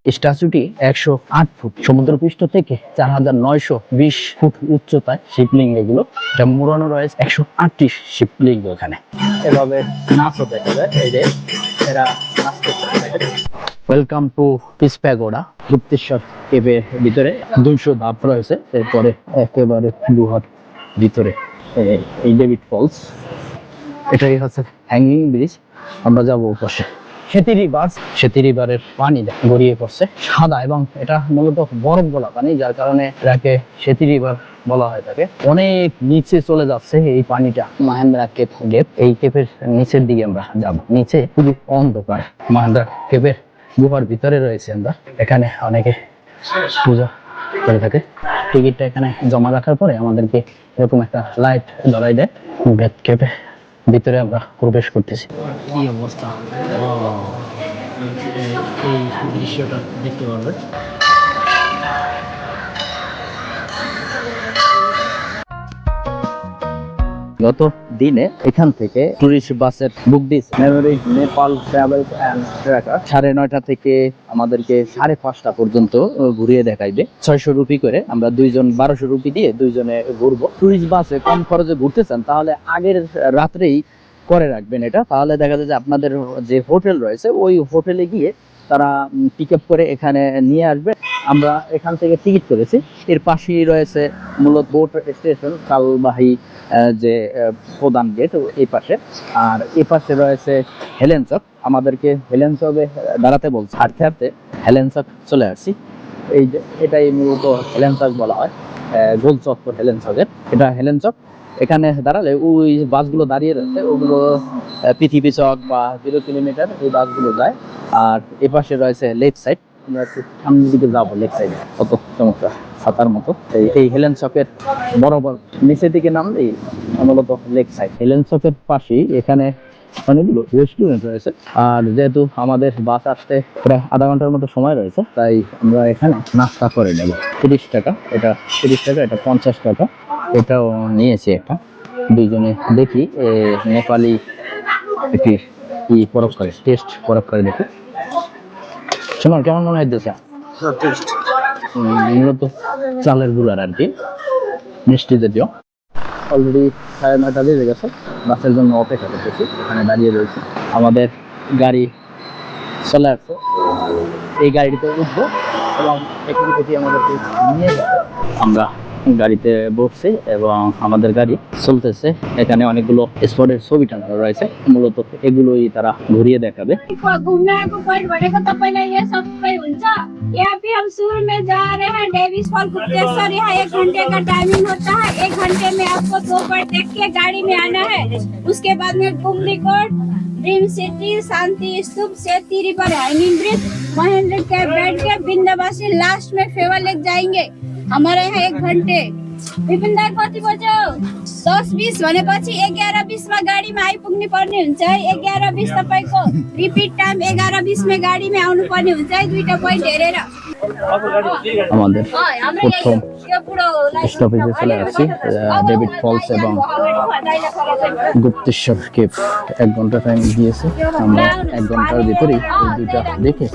স্ট্যাচুটি 108 foot, সমুদ্রপৃষ্ঠ থেকে 4920 foot উচ্চতায় শিবলিঙ্গ। এগুলো এটা মুড়ানো রয়েছে 108টি শিবলিঙ্গ এখানে। এভাবে নাচও দেখা যায়, এই যে এরা নাচ করতে। Welcome to peace pagoda. Gupteswar কেভের ভিতরে 200 ধাপ রয়েছে। এরপরে একেবারে গুহার ভিতরে এই ডেভিড ফলস। এটাই হচ্ছে হ্যাঙ্গিং ব্রিজ। আমরা যাবো পাশে সেতী রিভারের পানি গড়িয়ে পড়ছে সাদা, এবং এটা মূলত বরফ গলা পানি, যার কারণে এটাকে সেতী রিভার বলা হয় থাকে। অনেক নিচে চলে যাচ্ছে এই পানিটা। মাহেন্দ্রা কেভ গেট, এই কেভের নিচের দিকে আমরা যাব। নিচে খুবই অন্ধকার। মাহেন্দ্রা কেভের গুহার ভিতরে রয়েছে আমরা। এখানে অনেকে পূজা করে থাকে। টিকিটটা এখানে জমা রাখার পরে আমাদেরকে এরকম একটা লাইট ধরাই দেয়। বেদ কেভে ভিতরে আমরা প্রবেশ করতেছি। কি অবস্থা, এই দৃশ্যটা দেখতে পারবেন। গত দিনে এখান থেকে টুরিস্ট বাসের book this memory Nepal travel and tracker 9:30 থেকে আমাদেরকে 5:30 পর্যন্ত ঘুরিয়ে দেখাইবে। 600 রুপি করে। আমরা দুইজন 1200 রুপি দিয়ে দুইজনে ঘুরবো। টুরিস্ট বাসে কম খরচে ঘুরতে চান তাহলে আগের রাত্রেই করে রাখবেন এটা। তাহলে দেখা যায় যে আপনাদের যে হোটেল রয়েছে ওই হোটেলে গিয়ে তারা পিক আপ করে এখানে নিয়ে আসবে। আমরা এখান থেকে টিকিট করেছি। এর পাশেই রয়েছে মূলত বোট স্টেশন, কালবাহী যে প্রধান গেট এই পাশে। আর এই পাশে রয়েছে হেলেন চক। আমাদেরকে হেলেন চকে দাঁড়াতে বলছে। হাঁটতে হাঁটতে হেলেন চক চলে আসছি। এই যে এটাই মূলত হেলেন চক বলা হয়, গোল চত্বর হেলেন চকের। এটা হেলেন চক। এখানে দাঁড়ালে ওই বাসগুলো দাঁড়িয়ে রয়েছে, ওগুলো পৃথিবী চক বা 0 কিলোমিটার এই বাসগুলো যায়। আর এ পাশে রয়েছে লেফট সাইড। আমরা একটু সামনের দিকে যাবো। লেফট সাইডে কত চমৎকার ছাতার মতো এই হেলেন চকের বরাবর নিচের দিকে নামলেই মূলত লেফট সাইড। হেলেন চকের পাশেই এখানে অনেকগুলো রেস্টুরেন্ট রয়েছে। আর যেহেতু আমাদের বাস আসতে প্রায় আধা ঘন্টার মতো সময় রয়েছে, তাই আমরা এখানে নাস্তা করে নেব। 30 টাকা, এটা 30 টাকা, এটা 50 টাকা। এটাও নিয়েছি একটা। দুইজনে দেখি নেপালি একটি পরব করে, টেস্ট পরব করে দেখি। শোনো, কেমন মনে হইতেছে? মূলত চালের গুঁড়ার আর কি, মিষ্টি জাতীয়। অলরেডি 9:30 বেজে গেছে। বাসের জন্য অপেক্ষা করতেছি, এখানে দাঁড়িয়ে রয়েছে। আমাদের গাড়ি চলে আসছে। এই গাড়িতে উঠবো এবং এখান থেকে আমাদেরকে নিয়ে যাবে। আমরা গাড়িতে বসছি এবং আমাদের গাড়ি চলতেছে। এখানে অনেকগুলো স্পটের ছবি টানানো রয়েছে। মূলত এগুলোই তারা ঘুরিয়ে দেখাবে। यहाँ पे हम सूर में जा रहे हैं। डेविस फॉल गुप्तेश्वर, यहाँ 1 घंटे का टाइमिंग होता है। 1 घंटे में आपको 2 बार देख के गाड़ी में आना है। उसके बाद में डुमरी कोट, ड्रीम सिटी, शांति स्तूप, सेती river, hanging bridge, Mahendra cab बैठ के बिंदाबासी लास्ट में फेवर लेक जाएंगे। हमारे यहाँ 1 घंटे विपिन दाई कति बज्यो? 10:20 भनेपछि 11:20 मा गाडीमा आइपुग्नु पर्ने हुन्छ है। 11:20 तपाईको रिपिट टाइम 11:20 मा गाडीमा आउनु पर्ने हुन्छ है। दुईटा पोइन्ट हेरेर আমাদের প্রথম স্টপেজে চলে আসছি। ডেভিড ফলস এবং গুপ্তেশ্বর কেভ 1 ঘন্টা টাইম দিয়েছে। আমরা 1 ঘন্টার ভিতরেই এই দুইটা দেখে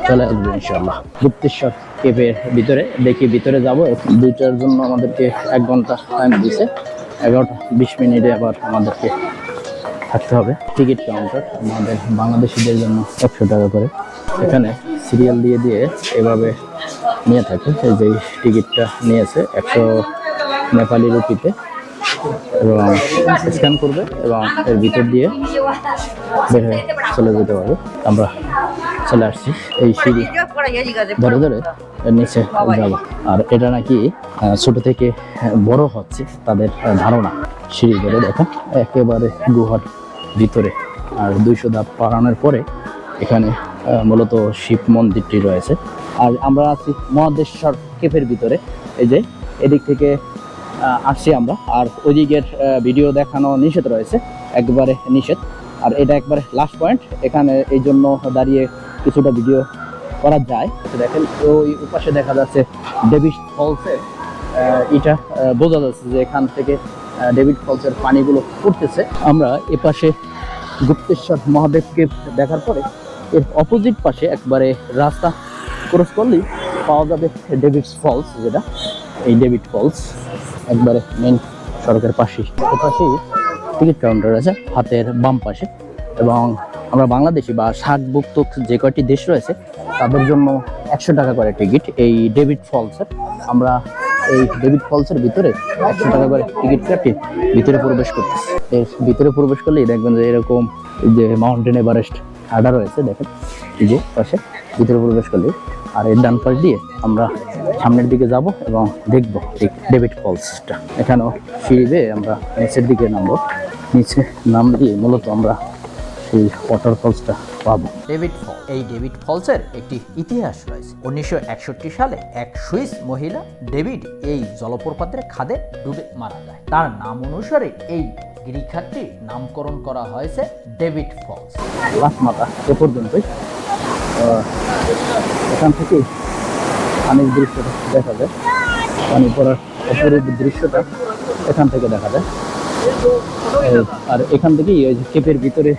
চলে আসবো ইনশাআল্লাহ। গুপ্তেশ্বর কেভের ভিতরে দেখি, ভিতরে যাব। দুইটার জন্য আমাদেরকে 1 ঘন্টা টাইম দিয়েছে। 11:20 মিনিটে আবার আমাদেরকে থাকতে হবে। টিকিট কাউন্টার আমাদের বাংলাদেশিদের জন্য 100 টাকা করে। এখানে সিরিয়াল দিয়ে দিয়ে এভাবে নিয়ে থাকে। এই যে টিকিটটা নিয়েছে 100 নেপালি রুপিতে, এবং স্ক্যান করবে এবং এর ভিতর দিয়ে বের হয়ে চলে যেতে পারবে। আমরা চলে আসছি এই সিঁড়ি ধরে ধরে নিচে যাব। আর এটা নাকি ছোট থেকে বড় হচ্ছে তাদের ধারণা। সিঁড়ি ধরে দেখেন একেবারে গুহার ভিতরে। আর 200 ধাপ পারানোর পরে এখানে মূলত শিব মন্দিরটি রয়েছে। আর আমরা আছি মহাদেশ্বর কেভের ভিতরে। এই যে এদিক থেকে আসছি আমরা। আর ওই দিকের ভিডিও দেখানো নিষেধ রয়েছে, একবারে নিষেধ। আর এটা একবারে লাস্ট পয়েন্ট। এখানে এই জন্য দাঁড়িয়ে কিছুটা ভিডিও করা যায়। দেখেন ওই উপাশে দেখা যাচ্ছে ডেভিড ফলসের, এটা বোঝা যাচ্ছে যে এখান থেকে ডেভিড ফলসের পানিগুলো পড়তেছে। আমরা এপাশে গুপ্তেশ্বর মহাদেব কেভ দেখার পরে এর অপোজিট পাশে একবারে রাস্তা ক্রস করলেই পাওয়া যাবে ডেভিড ফলস, যেটা এই ডেভিড ফলস একবারে মেন সড়কের পাশেই টিকিট কাউন্টার আছে হাতের বাম পাশে। এবং আমরা বাংলাদেশি বা সার্কভুক্ত যে কয়টি দেশ রয়েছে তাদের জন্য 100 টাকা করে টিকিট এই ডেভিড ফলসের। আমরা এই ডেভিড ফলসের ভিতরে 100 টাকা করে টিকিট কাটি ভিতরে প্রবেশ করতেছি। এর ভিতরে প্রবেশ করলেই দেখবেন যে এরকম যে মাউন্টেন এভারেস্ট আডা রয়েছে, দেখেন এই যে পাশে ভিতরে প্রবেশ করলে। আর এর ডান পাশ দিয়ে আমরা সামনের দিকে যাব এবং দেখব ঠিক ডেভিড ফলসটা। এখানেও সিঁড়ি বেয়ে আমরা নিচের দিকে নামবো। নিচে নাম দিয়ে মূলত আমরা সেই ওয়াটারফলসটা পাবো। ডেভিড ফল, এই ডেভিড ফলসের একটি ইতিহাস রয়েছে। 1961 সালে এক সুইস মহিলা ডেভিড এই জলপ্রপাতের খাদে ডুবে মারা যায়। তার নাম অনুসারে এই গিরিখাতটির নামকরণ করা হয়েছে ডেভিড ফলস। লাস্ট মাথা এ পর্যন্তই। এখান থেকে পানির দৃশ্যটা দেখা যায়, পানি পড়ার অপরূপ দৃশ্যটা এখান থেকে দেখা যায়। আর এখান থেকেই ওই কেপের ভিতরে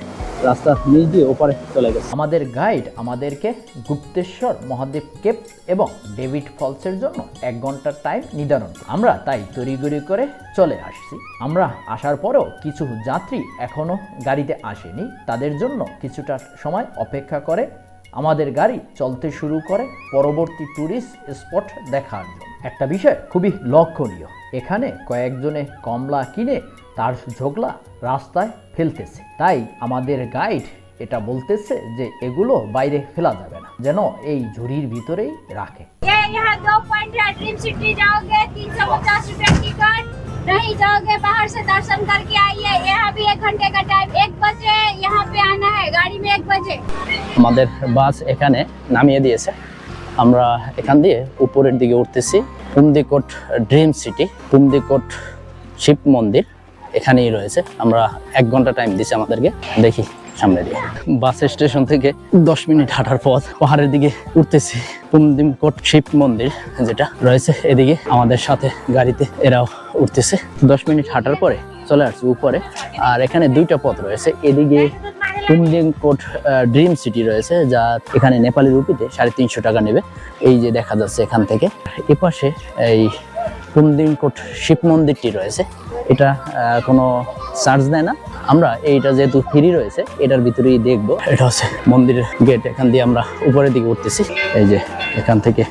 রাস্তা নিচ দিয়ে ওপারে চলে গেছে। আমাদের গাইড আমাদেরকে গুপ্তেশ্বর মহাদেব কেপ এবং ডেভিড ফলসের জন্য 1 ঘন্টার টাইম নির্ধারণ। আমরা তাই তড়িঘড়ি করে চলে আসছি। আমরা আসার পরেও কিছু যাত্রী এখনো গাড়িতে আসেনি, তাদের জন্য কিছুটা সময় অপেক্ষা করে আমাদের গাড়ি চলতে শুরু করে পরবর্তী ট্যুরিস্ট স্পট দেখার জন্য। একটা বিষয় খুবই লক্ষণীয়, এখানে কয়েকজনে কমলা কিনে তার ঝোগলা রাস্তায় ফেলতেছে। তাই আমাদের গাইড এটা বলতেছে যে এগুলো বাইরে ফেলা যাবে না, যেন এই ঝুড়ির ভিতরেই রাখে। यहाँ 2 पॉइंट है, ड्रीम सिटी जाओगे 350 रुपए टिकट, नहीं जाओगे बाहर से दर्शन करके आइए। यहाँ भी 1 घंटे का टाइम, 1 बजे यहाँ पे आना है, गाड़ी में 1 बजे। আমাদের বাস এখানে নামিয়ে দিয়েছে। আমরা এখান দিয়ে উপরের দিকে উঠতেছি। পুমদিকোট ড্রিম সিটি, পুমদিকোট শিব মন্দির এখানেই রয়েছে। আমরা 1 ঘন্টা টাইম দিচ্ছি আমাদেরকে। দেখি সামনে দিয়ে বাস স্টেশন থেকে 10 মিনিট হাঁটার পথ পাহাড়ের দিকে উঠতেছি। পুমদিকোট শিব মন্দির যেটা রয়েছে এদিকে আমাদের সাথে গাড়িতে এরাও উঠতেছে। 10 মিনিট হাঁটার পরে চলে আসছি উপরে। আর এখানে 2টা পথ রয়েছে, এদিকে পুমদিকোট ড্রিম সিটি রয়েছে, যা এখানে নেপালি রুপিতে 350 টাকা নেবে। এই যে দেখা যাচ্ছে এখান থেকে। এপাশে এই পুমদিকোট শিব মন্দিরটি রয়েছে, এটা কোনো চার্জ দেয় না। আমরা এইটা যেহেতু ফ্রি রয়েছে এটার ভিতরেই দেখবো। এটা হচ্ছে মন্দিরের গেট, এখান দিয়ে আমরা উপরের দিকে উঠতেছি। এই যে এখান থেকে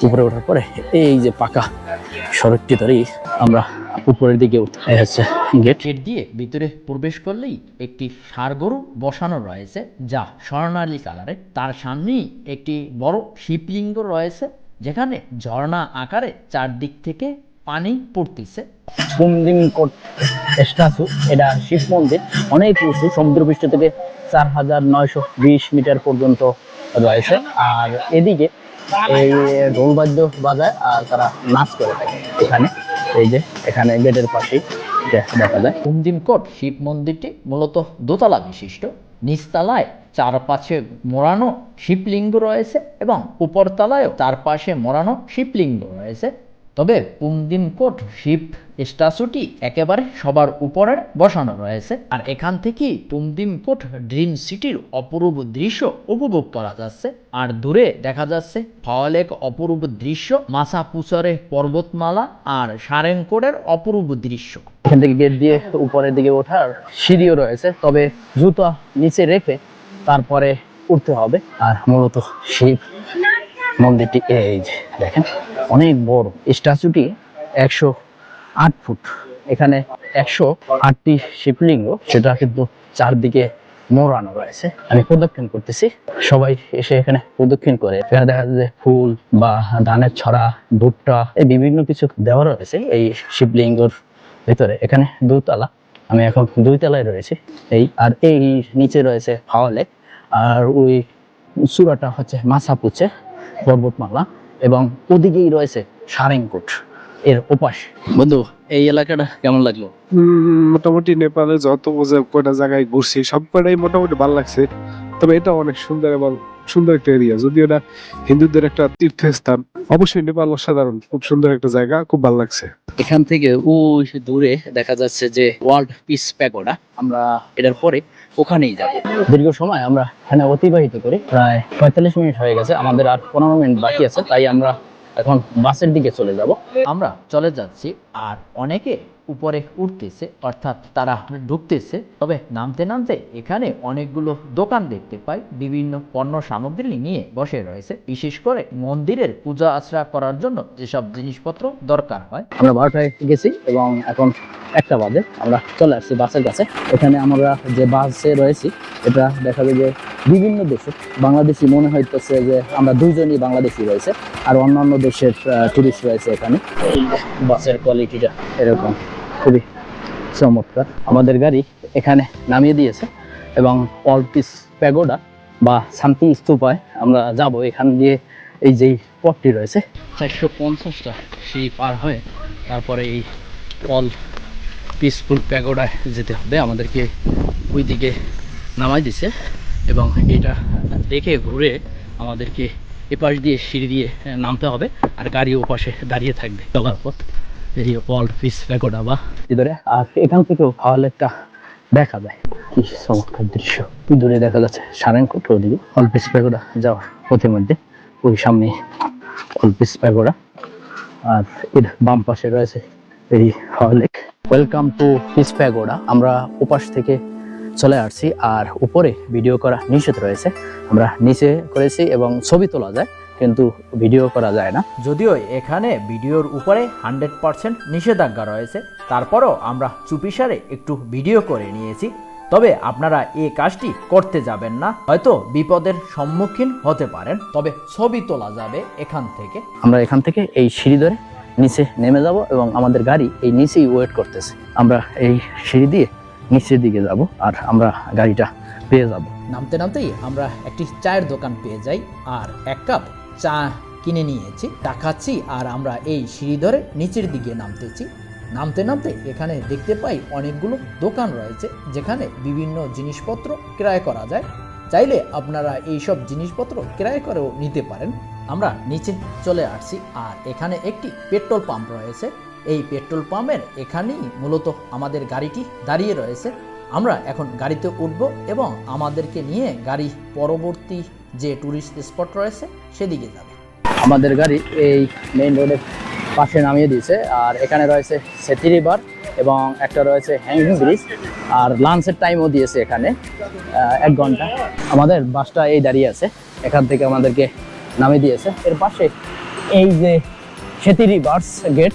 উপরে ওঠার পরে এই যে পাকা সড়কটি ধরেই আমরা উপরের দিকে উঠতে। এই হচ্ছে গেট। গেট দিয়ে ভিতরে প্রবেশ করলেই একটি ষাঁড় গরু বসানো রয়েছে, যা স্বর্ণালী কালারের। তার সামনেই একটি বড় শিবলিঙ্গ রয়েছে, যেখানে ঝর্ণা আকারে চারদিক থেকে পানি পড়তেছে। পুমদিকোট স্ট্যাচু, এটা শিব মন্দির, অনেক উঁচু, সমুদ্রপৃষ্ঠ থেকে 4920 মিটার পর্যন্ত রয়েছে। আর এদিকে এই ঢোলবাদ্য বাজায় আর তারা নাচ করে থাকে এখানে। এই যে এখানে গেটের পাশেই দেখা যায়। পুমদিকোট শিব মন্দিরটি মূলত দোতলা বিশিষ্ট। নিচতলায় চারপাশে মোড়ানো শিবলিঙ্গ রয়েছে এবং উপরতলায়ও চারপাশে মোড়ানো শিবলিঙ্গ রয়েছে। তবে পুমদিকোট শিব স্ট্যাচুটি একেবারে সবার উপরে বসানো রয়েছে। আর এখান থেকেই পুমদিকোট ড্রিম সিটির অপরূপ দৃশ্য উপভোগ করা যাচ্ছে। আর দূরে দেখা যাচ্ছে ফাওয়ালেক অপরূপ দৃশ্য, মাসাপুচরে পর্বতমালা আর সারেংকোটের অপরূপ দৃশ্য। এখান থেকে গেট দিয়ে উপরের দিকে ওঠার সিঁড়িও রয়েছে, তবে জুতা নিচে রেখে তারপরে উঠতে হবে। আর মূলত শিব মন্দিরটি এই যে দেখেন অনেক বড়। স্ট্যাচুটি 108 ফুট। এখানে 108টি শিবলিঙ্গ, সেটা কিন্তু চারদিকে মোড়ানো রয়েছে। আমি প্রদক্ষিণ করতেছি, সবাই এসে এখানে প্রদক্ষিণ করে। এখানে দেখা যায় যে ফুল বা ধানের ছড়া, ভুট্টা, এই বিভিন্ন কিছু দেওয়া রয়েছে এই শিবলিঙ্গর ভেতরে। এখানে 2 তলা, আমি এখন 2 তলায় রয়েছি। আর এই নিচে রয়েছে ফাওয়ালেক, আর ওই চূড়াটা হচ্ছে মাসাপুচে পর্বতমালা, এবং ওদিকেই রয়েছে সারেংকোট এর ওপাশ। বন্ধু, এই এলাকাটা কেমন লাগলো? মোটামুটি নেপালে যত কয়টা জায়গায় ঘুরছি সব কয়টাই মোটামুটি ভালো লাগছে। তবে এটা অনেক সুন্দর এবং সুন্দর একটা এরিয়া, যদিও এটা হিন্দুদের একটা তীর্থস্থান। অবশ্যই নেপাল অসাধারণ, খুব সুন্দর একটা জায়গা, খুব ভালো লাগছে। এখান থেকে ওই সে দূরে দেখা যাচ্ছে যে ওয়ার্ল্ড পিস প্যাগোডা, আমরা এটার পরে ওখানেই যাব। দীর্ঘ সময় আমরা এখানে অতিবাহিত করি, প্রায় 45 মিনিট হয়ে গেছে, আমাদের আর 15 মিনিট বাকি আছে, তাই আমরা এখন বাসের দিকে চলে যাব। আমরা চলে যাচ্ছি আর অনেকে উপরে উঠতেছে, অর্থাৎ তারা ঢুকতেছে। তবে নামতে নামতে এখানে অনেকগুলো দোকান দেখতে পাই, বিভিন্ন পণ্য সামগ্রী নিয়ে বসে রয়েছে, বিশেষ করে মন্দিরের পূজা আর্চনা করার জন্য যেসব জিনিসপত্র দরকার হয়। আমরা 12টায় গেছি এবং এখন 1টা বাজে, আমরা চলে আসছি বাসের কাছে। এখানে আমরা যে বাসে রয়েছি এটা দেখা যায় যে বিভিন্ন দেশের বাংলাদেশি মনে হইতেছে যে আমরা দুইজনই বাংলাদেশি রয়েছে, আর অন্যান্য দেশের টুরিস্ট রয়েছে এখানে। এই বাসের কোয়ালিটিটা এরকম খুবই চমৎকার। আমাদের গাড়ি এখানে নামিয়ে দিয়েছে এবং ওয়ার্ল্ড পিস প্যাগোডা বা শান্তি স্তূপায় আমরা যাব। এখান দিয়ে এই যেই পথটি রয়েছে 450টা সেই পার হয়ে তারপরে এই অল পিসফুল প্যাগোডায় যেতে হবে। আমাদেরকে ওই দিকে নামাই দিছে এবং এটা দেখে ঘুরে আমাদেরকে এপাশ দিয়ে সিঁড়ি দিয়ে নামতে হবে, আর গাড়ি ওপাশে দাঁড়িয়ে থাকবে চলার পথ। এই ওয়ার্ল্ড পিস প্যাগোডা বা ভিতরে, আর এখান থেকেও হাওয়া লেকটা দেখা যায়। কি চমৎকার দৃশ্য! দূরে দেখা যাচ্ছে সারেঙ্কোট, ওদিকে ওয়ার্ল্ড পিস প্যাগোডা যাওয়ার পথের মধ্যে ওই সামনে ওয়ার্ল্ড পিস প্যাগোডা, আর এর বাম পাশে রয়েছে এই হাওয়া lake. Welcome to peace pagoda. আমরা ওপাশ থেকে চলে আসছি, আর উপরে ভিডিও করা নিষেধ রয়েছে। আমরা নিচে করেছি এবং ছবি তোলা যায়, কিন্তু ভিডিও করা যায় না। যদিও এখানে ভিডিওর উপরে 100% নিষেধাজ্ঞা রয়েছে, তারপরও আমরা চুপিসারে একটু ভিডিও করে নিয়েছি। তবে আপনারা এই কাজটি করতে যাবেন না, হয়তো বিপদের সম্মুখীন হতে পারেন। তবে ছবি তোলা যাবে এখান থেকে। আমরা এখান থেকে এই সিঁড়ি ধরে নিচে নেমে যাব এবং আমাদের গাড়ি এই নিচেই ওয়েট করতেছে। আমরা এই সিঁড়ি দিয়ে নিচের দিকে যাব আর আমরা গাড়িটা পেয়ে যাব। নামতে নামতেই আমরা একটি চায়ের দোকান পেয়ে যাই আর 1 কাপ চা কিনে নিয়েছি, তা খাচ্ছি আর আমরা এই সিঁড়ি ধরে নিচের দিকে নামতেছি। নামতে নামতে এখানে দেখতে পাই অনেকগুলো দোকান রয়েছে, যেখানে বিভিন্ন জিনিসপত্র ক্রয় করা যায়। চাইলে আপনারা এই সব জিনিসপত্র ক্রয় করেও নিতে পারেন। আমরা নিচে চলে আসছি আর এখানে একটি পেট্রোল পাম্প রয়েছে। এই পেট্রোল পাম্পের এখানেই মূলত আমাদের গাড়িটি দাঁড়িয়ে রয়েছে। আমরা এখন গাড়িতে উঠব এবং আমাদেরকে নিয়ে গাড়ি পরবর্তী যে টুরিস্ট স্পট রয়েছে সেদিকে যাবে। আমাদের গাড়ি এই মেইন রোডের পাশে নামিয়ে দিয়েছে, আর এখানে রয়েছে সেতী রিভার এবং একটা রয়েছে হ্যাঙ্গিং ব্রিজ, আর লাঞ্চের টাইমও দিয়েছে এখানে 1 ঘন্টা। আমাদের বাসটা এই দাঁড়িয়ে আছে, এখান থেকে আমাদেরকে নামিয়ে দিয়েছে। এর পাশে এই যে সেতী রিভার্স গেট,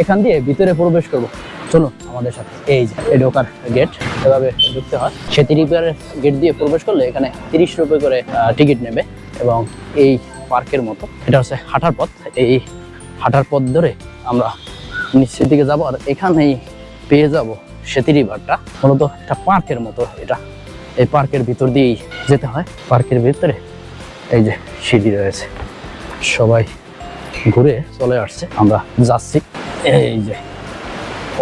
এখান দিয়ে ভিতরে প্রবেশ করব। চলো আমাদের সাথে। এই যে এই ঢোকার গেট, এভাবে ঢুকতে হয়। সেতী রিভারের গেট দিয়ে প্রবেশ করলে এখানে 30 রুপি করে টিকিট নেবে এবং এই পার্কের মতো এটা হচ্ছে হাঁটার পথ। এই হাঁটার পথ ধরে আমরা নিচের দিকে যাবো, আর এখানেই পেয়ে যাব সেতী রিভারটা। মূলত একটা পার্কের মতো এটা, এই পার্কের ভিতর দিয়েই যেতে হয়। পার্কের ভিতরে এই যে সিঁড়ি রয়েছে, সবাই ঘুরে চলে আসছে, আমরা যাচ্ছি। এই যে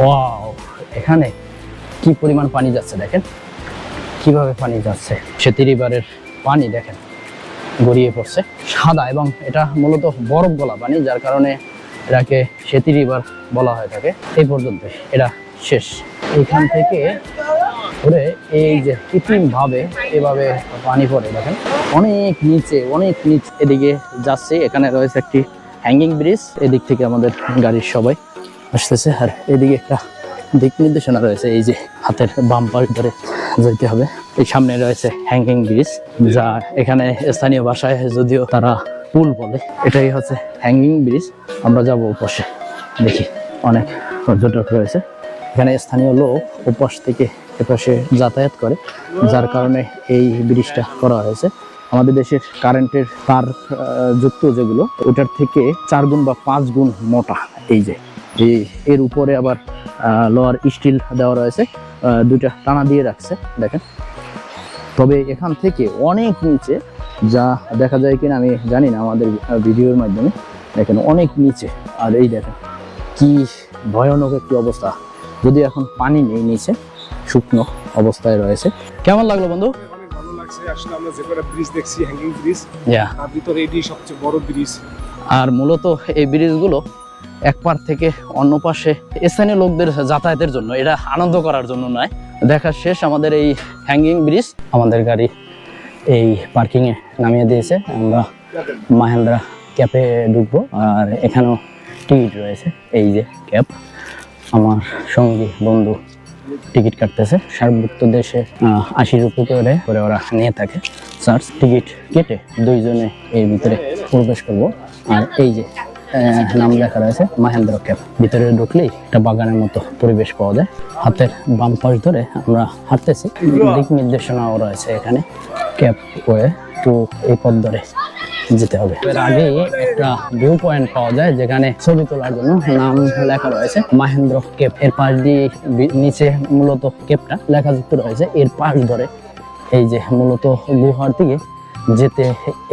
ওয়াও, এখানে কি পরিমাণ পানি যাচ্ছে দেখেন, কিভাবে পানি যাচ্ছে। সেতী রিভারের পানি দেখেন গড়িয়ে পড়ছে সাদা, এবং এটা মূলত বরফ গলা পানি, যার কারণে এটাকে সেতী রিভার বলা হয়ে থাকে। এই পর্যন্ত এটা শেষ। এইখান থেকে ঘুরে এই যে কৃত্রিম ভাবে এভাবে পানি পড়ে দেখেন, অনেক নিচে এদিকে যাচ্ছে। এখানে রয়েছে একটি হ্যাঙ্গিং ব্রিজ, এদিক থেকে আমাদের গাড়ির সবাই আসতেছে, আর এদিকে একটা দিক নির্দেশনা রয়েছে, এই যে হাতের বাম পাশ ধরে যেতে হবে। এই সামনে রয়েছে হ্যাঙ্গিং ব্রিজ, যা এখানে স্থানীয় ভাষায় যদিও তারা পুল বলে। এটাই হচ্ছে হ্যাঙ্গিং ব্রিজ। আমরা যাবো ওপাশে, দেখি অনেক পর্যটক রয়েছে এখানে। স্থানীয় লোক ওপাশ থেকে এপাশে যাতায়াত করে, যার কারণে এই ব্রিজটা করা হয়েছে। আমাদের দেশের কারেন্টের তার যুক্ত যেগুলো, ওটার থেকে 4 গুণ বা 5 গুণ মোটা। এই যে এর উপরে আবার লোহার স্টিল দেওয়া রয়েছে, 2টা টানা দিয়ে রাখছে দেখেন। তবে এখান থেকে অনেক নিচে, যা দেখা যায় কিনা আমি জানি না, আমাদের ভিডিওর মাধ্যমে দেখেন অনেক নিচে। আর এই দেখেন কি ভয়ানক একটি অবস্থা, যদি এখন পানি নেই, নিচে শুকনো অবস্থায় রয়েছে। কেমন লাগলো বন্ধু? অনেক ভালো লাগছে। আসলে আমরা যে কটা ব্রিজ দেখছি, হ্যাঙ্গিং ব্রিজ, তার ভিতরে এটি সবচেয়ে বড় ব্রিজ। আর মূলত এই ব্রিজগুলো এক পার থেকে অন্য পাশে স্থানীয় লোকদের যাতায়াতের জন্য, এটা আনন্দ করার জন্য নয়। দেখা শেষ আমাদের এই হ্যাঙ্গিং ব্রিজ, আমাদের গাড়ি এই পার্কিংয়ে নামিয়ে দিয়েছে। আমরা মাহেন্দ্রা ক্যাপে ঢুকবো, আর এখানেও টিকিট রয়েছে। এই যে ক্যাব, আমার সঙ্গী বন্ধু টিকিট কাটতেছে। সার্বভৌম দেশে 80 রুপি করে ওরা নিয়ে থাকে চার্জ। টিকিট কেটে দুইজনে এর ভিতরে প্রবেশ করব। আর এই যে নাম লেখা রয়েছে মাহেন্দ্রা ক্যাব। ভিতরে ঢুকলেই একটা বাগানের মতো পরিবেশ পাওয়া যায়। হাতের বাম পাশ ধরে আমরা হাঁটতেছি, দিক নির্দেশনাও রয়েছে এখানে। ক্যাব করে তো এই পথ ধরে যেতে হবে। এর আগে একটা ভিউ পয়েন্ট পাওয়া যায় যেখানে ছবি তোলার জন্য নাম লেখা রয়েছে মাহেন্দ্র কেপ। এর পাশ দিয়ে নিচে মূলত কেপটা লেখাযুক্ত রয়েছে। এর পাশ ধরে এই যে মূলত গুহার দিকে যেতে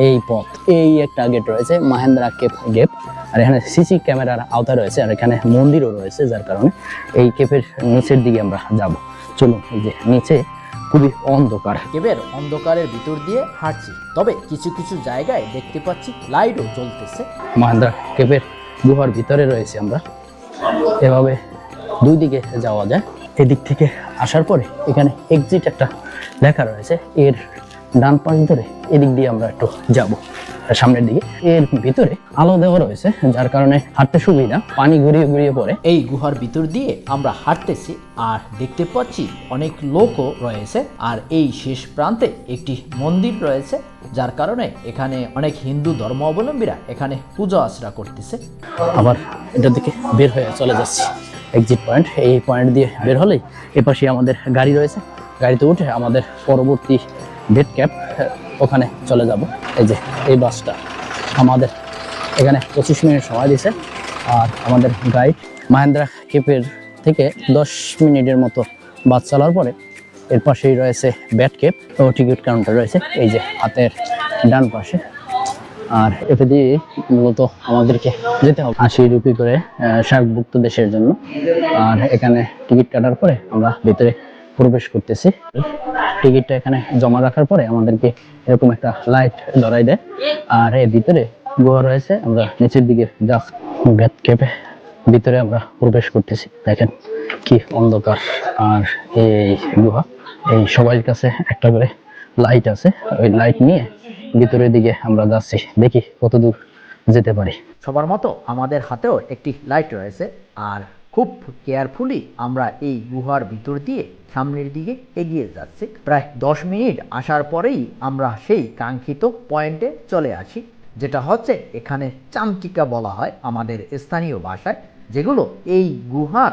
এই পথ। এই একটা গেট রয়েছে মাহেন্দ্রা কেপ গেট, আর এখানে সিসি ক্যামেরার আওতা রয়েছে, আর এখানে মন্দিরও রয়েছে, যার কারণে এই কেপের নিচের দিকে আমরা যাব। চলুন, এই যে নিচে খুবই অন্ধকার। কেবের অন্ধকারের ভিতর দিয়ে হাঁটছি, তবে কিছু কিছু জায়গায় দেখতে পাচ্ছি লাইটও জ্বলতেছে। মাহেন্দ্রা কেপের গুহার ভিতরে রয়েছে আমরা। এভাবে দুই দিকে যাওয়া যায়। এদিক থেকে আসার পরে এখানে এক্সিট একটা লেখা রয়েছে, এর ডান পাশ ধরে এদিক দিয়ে আমরা একটু যাব সামনের দিকে। এর ভিতরে আলো দেওয়া রয়েছে, যার কারণে হাঁটতে সুবিধা। পানি ঘুরিয়ে ঘুরিয়ে পড়ে। এই গুহার ভিতর দিয়ে আমরা হাঁটতেছি, আর দেখতে পাচ্ছি অনেক লোকও রয়েছে। আর এই শেষ প্রান্তে একটি মন্দির রয়েছে, যার কারণে এখানে অনেক হিন্দু ধর্মাবলম্বীরা এখানে পূজা আশ্রা করতেছে। আবার এটার দিকে বের হয়ে চলে যাচ্ছি এক্সিট পয়েন্ট। এই পয়েন্ট দিয়ে বের হলেই এপাশে আমাদের গাড়ি রয়েছে। গাড়িতে উঠে আমাদের পরবর্তী বেড ক্যাম্প ওখানে চলে যাব। এই যে এই বাসটা আমাদের এখানে 25 মিনিট সময় দিয়েছে, আর আমাদের গাইড মাহেন্দ্রা কেপের থেকে 10 মিনিটের মতো বাস চালার পরে এর পাশেই রয়েছে বেড ক্যাম্প ও টিকিট কাউন্টার রয়েছে, এই যে হাতের ডান পাশে। আর এতে দিয়ে মূলত আমাদেরকে যেতে হবে 80 রুপি করে সার্কভুক্ত দেশের জন্য। আর এখানে টিকিট কাটার পরে আমরা ভিতরে প্রবেশ করতেছি। টিকিটটা এখানে জমা রাখার পরে আমাদেরকে এরকম একটা লাইট ধরাই দেয়, আর এর ভিতরে গুহা রয়েছে। আমরা নিচের দিকে জাস্ট বেড ক্যাপে ভিতরে আমরা প্রবেশ করতেছি। দেখেন কি অন্ধকার। আর এই গুহা, এই সবার কাছে একটা করে লাইট আছে, ওই লাইট নিয়ে ভিতরের দিকে আমরা যাচ্ছি, দেখি কতদূর যেতে পারি। সবার মতো আমাদের হাতেও একটি লাইট রয়েছে, আর খুব কেয়ারফুলি আমরা এই গুহার ভিতর দিয়ে সামনের দিকে এগিয়ে যাচ্ছি। প্রায় 10 মিনিট আসার পরেই আমরা সেই কাঙ্ক্ষিত পয়েন্টে চলে আসি, যেটা হচ্ছে এখানে চামচিকা বলা হয় আমাদের স্থানীয় ভাষায়, যেগুলো এই গুহার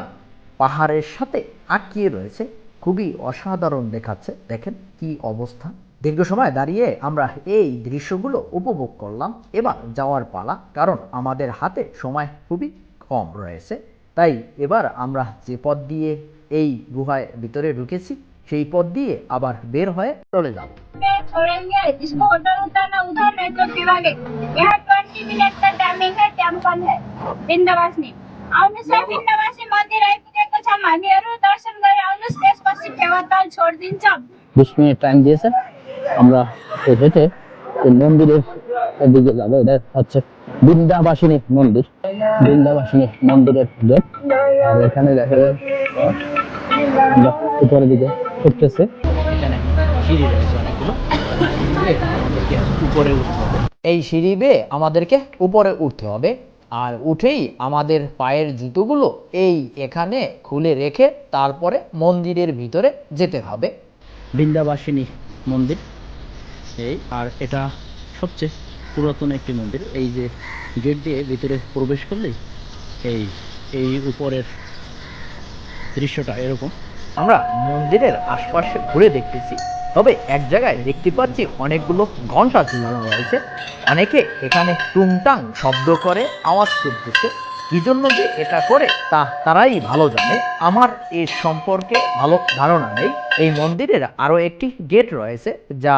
পাহাড়ের সাথে আটকিয়ে রয়েছে। খুবই অসাধারণ দেখাচ্ছে, দেখেন কি অবস্থা। দীর্ঘ সময় দাঁড়িয়ে আমরা এই দৃশ্যগুলো উপভোগ করলাম। এবার যাওয়ার পালা, কারণ আমাদের হাতে সময় খুবই কম রয়েছে। তাই এবার আমরা যে পথ দিয়ে এই গুহায় ভিতরে ঢুকেছি সেই পথ দিয়ে আবার বের হয়ে চলে যাব। छोड़ेंगे जिसको होटल उतरना उधर नहीं तो शिवालिक। यहाँ 20 मिनट का टाइमिंग है, टेम्पल है विंध्यवासिनी। आउनुहोस् है विंध्यवासिनी मन्दिर आइपुगेको छ। हामीहरू दर्शन गरे आउनुहोस्, त्यसपछि फेवाताल छोडिदिन्छौँ। 20 মিনিট টাইম দিয়েছে। আমরা হেঁটে এই মন্দিরের দিকে যাবো। এটা হচ্ছে বৃন্দাবাসিনী মন্দির, বৃন্দাবাসিনী মন্দিরের গেট। আর এখানে দেখা যায় আমরা উপরের দিকে উঠতেছে। এখানে সিঁড়ি রয়েছে অনেকগুলো, আমাদেরকে উপরে উঠতে হবে। এই সিঁড়ি বেয়ে আমাদেরকে উপরে উঠতে হবে, আর উঠেই আমাদের পায়ের জুতোগুলো এই এখানে খুলে রেখে তারপরে মন্দিরের ভিতরে যেতে হবে। বৃন্দাবাসিনী মন্দির এই, আর এটা সবচেয়ে পুরাতন একটি মন্দির। এই যে গেট দিয়ে ভিতরে প্রবেশ করলেই এই উপরের দৃশ্যটা এরকম। আমরা মন্দিরের আশপাশে ঘুরে দেখতেছি, তবে এক জায়গায় দেখতে পাচ্ছি অনেকগুলো ঘন্টা ঝুলানো রয়েছে। অনেকে এখানে টুংটাং শব্দ করে আওয়াজ করতেছে। কি জন্য যে এটা করে তা তারাই ভালো জানে, আমার এর সম্পর্কে ভালো ধারণা নেই। এই মন্দিরের আরও একটি গেট রয়েছে, যা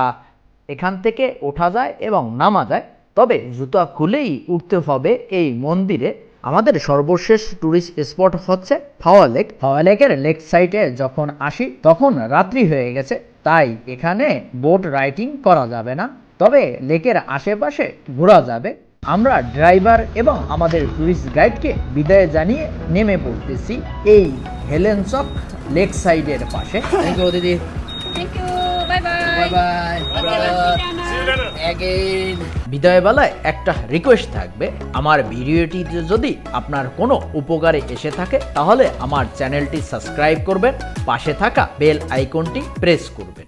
এখান থেকে ওঠা যায় এবং নামা যায়, তবে জুতা খুলেই উঠতে হবে এই মন্দিরে। আমাদের সর্বশেষ ট্যুরিস্ট স্পট হচ্ছে ফাওয়া লেক। ফাওয়া লেকের লেক সাইডে যখন আসি তখন রাত্রি হয়ে গেছে, তাই এখানে বোট রাইডিং করা যাবে না, তবে লেকের আশেপাশে ঘোরা যাবে। আমরা ড্রাইভার এবং আমাদের ট্যুরিস্ট গাইডকে বিদায় জানিয়ে নেমে পড়তেছি এই হেলেনচক লেক সাইডের পাশে। থ্যাংক ইউ দিদি, thank you, bye bye bye. Bye. বিদায় বেলায় একটা রিকোয়েস্ট থাকবে, আমার ভিডিওটিতে যদি আপনার কোনো উপকারে এসে থাকে তাহলে আমার চ্যানেলটি সাবস্ক্রাইব করবেন, পাশে থাকা বেল আইকনটি প্রেস করবেন।